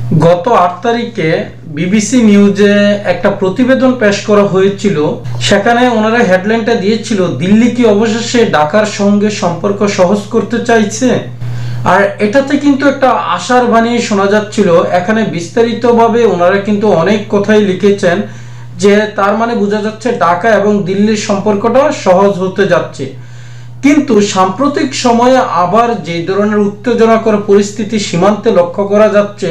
গত ৮ তারিখে বিবিসি নিউজে একটা প্রতিবেদন পেশ করা হয়েছিল। সেখানে ওনারা হেডলাইনটা দিয়েছিল, দিল্লি কি অবশেষে ঢাকার সঙ্গে সম্পর্ক সহজ করতে চাইছে। আর এটাতে কিন্তু একটা আশার বাণী শোনা যাচ্ছিল। এখানে বিস্তারিতভাবে ওনারা কিন্তু অনেক কথাই লিখেছেন, যে তার মানে বোঝা যাচ্ছে ঢাকা এবং দিল্লির সম্পর্কটা সহজ হতে যাচ্ছে। কিন্তু সাম্প্রতিক সময়ে আবার যে ধরনের উত্তেজনাকর পরিস্থিতি সীমান্তে লক্ষ্য করা যাচ্ছে,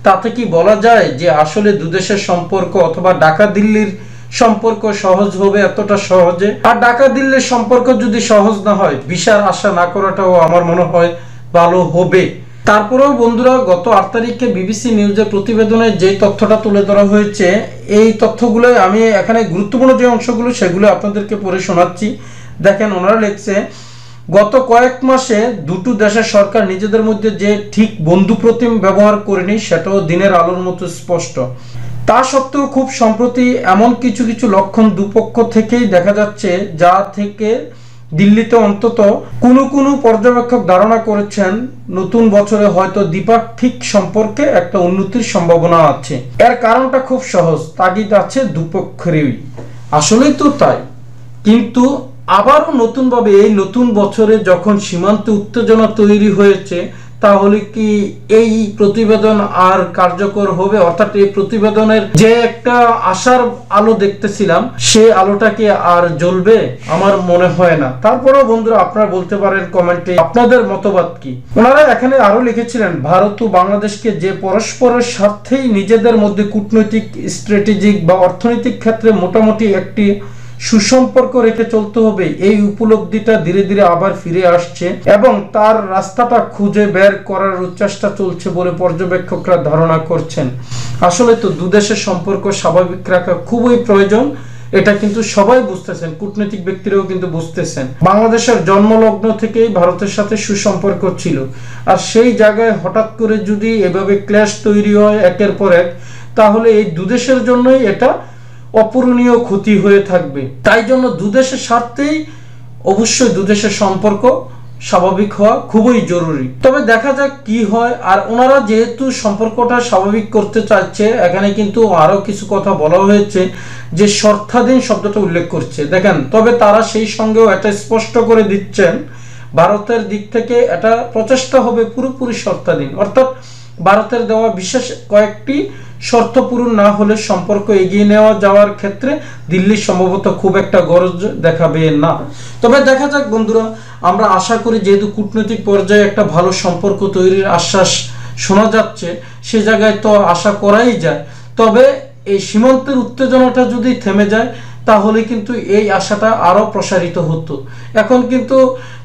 তাতে কি বলা যায় যে আসলে দুদেশের সম্পর্ক অথবা ঢাকা দিল্লির সম্পর্ক সহজ হবে এতটা সহজে? আর ঢাকা দিল্লির সম্পর্ক যদি সহজ না হয়, বিশাল আশা না করাটাও আমার মনে হয় ভালো হবে। তারপরেও বন্ধুরা, গত ৮ তারিখে বিবিসি নিউজের প্রতিবেদনে যে তথ্যটা তুলে ধরা হয়েছে, এই তথ্যগুলো আমি এখানে গুরুত্বপূর্ণ যে অংশগুলো সেগুলো আপনাদেরকে পড়ে শোনাচ্ছি। দেখেন, ওনারা লিখছে, গত কয়েক মাসে দুটো দেশের সরকার নিজেদের মধ্যে যে ঠিক বন্ধুপ্রতিম ব্যবহার করেনি, সেটাও দিনের আলোর মতো স্পষ্ট। তা সত্ত্বেও খুব সম্প্রতি এমন কিছু কিছু লক্ষণ দুপক্ষ থেকেই দেখা যাচ্ছে, যা থেকে দিল্লিতে অন্তত কোনো পর্যবেক্ষক ধারণা করেছেন নতুন বছরে হয়তো দ্বিপাক্ষিক সম্পর্কে একটা উন্নতির সম্ভাবনা আছে। এর কারণটা খুব সহজ, তাগিদ আছে দুপক্ষেরই। আসলেই তো তাই। কিন্তু আবারও নতুনভাবে এই নতুন বছরে যখন সীমান্তে উত্তেজনা তৈরি হয়েছে, তাহলে কি এই প্রতিবেদন আর কার্যকর হবে? অর্থাৎ এই প্রতিবেদনের যে একটা আশার আলো দেখতেছিলাম, সে আলোটা কি আর জ্বলবে? আমার মনে হয় না। তারপরেও বন্ধুরা, আপনারা বলতে পারেন কমেন্টে আপনাদের মতবাদ কি। ওনারা এখানে আরো লিখেছিলেন, ভারত ও বাংলাদেশকে যে পরস্পরের স্বার্থেই নিজেদের মধ্যে কূটনৈতিক, স্ট্র্যাটেজিক বা অর্থনৈতিক ক্ষেত্রে মোটামুটি একটি সুসম্পর্ক রেখে চলতে হবে, এই উপলব্ধিটা ধীরে ধীরে আবার ফিরে আসছে এবং তার রাস্তাটা খুঁজে বের করার চেষ্টা চলছে বলে পর্যবেক্ষকরা ধারণা করছেন। আসলে তো দুদেশের সম্পর্ক স্বাভাবিক রাখা খুবই প্রয়োজন। এটা কিন্তু সবাই বুঝতেছেন, কূটনৈতিক ব্যক্তিরাও কিন্তু বুঝতেছেন। বাংলাদেশের জন্মলগ্ন থেকেই ভারতের সাথে সুসম্পর্ক ছিল, আর সেই জায়গায় হঠাৎ করে যদি এভাবে ক্ল্যাশ তৈরি হয় একের পর এক, তাহলে এই দুদেশের জন্যই এটা অপূরণীয় ক্ষতি হয়ে থাকবে। তাই জন্য দুদেশের স্বার্থেই অবশ্যই দুদেশের সম্পর্ক স্বাভাবিক হওয়া খুবই জরুরি। তবে দেখা যাক কি হয়। আর ওনারা যেহেতু সম্পর্কটা স্বাভাবিক করতে চাচ্ছে, এখানে কিন্তু আরো কিছু কথা বলা হয়েছে, যে শর্তাধীন শব্দটা উল্লেখ করছে। দেখেন, তবে তারা সেই সঙ্গেও এটা স্পষ্ট করে দিচ্ছেন, ভারতের দিক থেকে এটা প্রচেষ্টা হবে পুরোপুরি শর্তাধীন। অর্থাৎ ভারতের দেওয়া বিশেষ কয়েকটি শর্ত পূরণ না হলে সম্পর্ক এগিয়ে নেওয়া যাওয়ার ক্ষেত্রে দিল্লি সম্ভবত খুব একটা গরজ দেখাবে না। তবে দেখা যাক বন্ধুরা, আমরা আশা করি যেহেতু কূটনৈতিক পর্যায়ে একটা ভালো সম্পর্ক তৈরির আশ্বাস শোনা যাচ্ছে, সে জায়গায় তো আশা করাই যায়। তবে এই সীমান্তের উত্তেজনাটা যদি থেমে যায়, তাহলে কিন্তু এই আশাটা আরো প্রসারিত হতো। এখন কিন্তু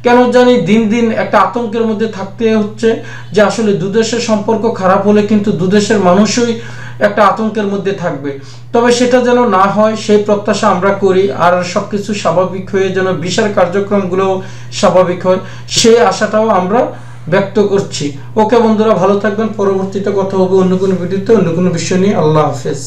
কেন জানি দিন দিন একটা আতঙ্কের মধ্যে থাকতে হচ্ছে, যে আসলে দুদেশের সম্পর্ক খারাপ হলে কিন্তু দুদেশের মানুষই একটা আতঙ্কের মধ্যে থাকবে। তবে সেটা যেন না হয়, সেই প্রত্যাশা আমরা করি। আর সবকিছু স্বাভাবিক হয়ে যেন বিচার কার্যক্রমগুলো স্বাভাবিক হয়, সেই আশাটাও আমরা ব্যক্ত করছি। ওকে বন্ধুরা, ভালো থাকবেন। পরবর্তীতে কথা হবে অন্য কোনো ভিডিওতে, অন্য কোনো বিষয় নিয়ে। আল্লাহ হাফেজ।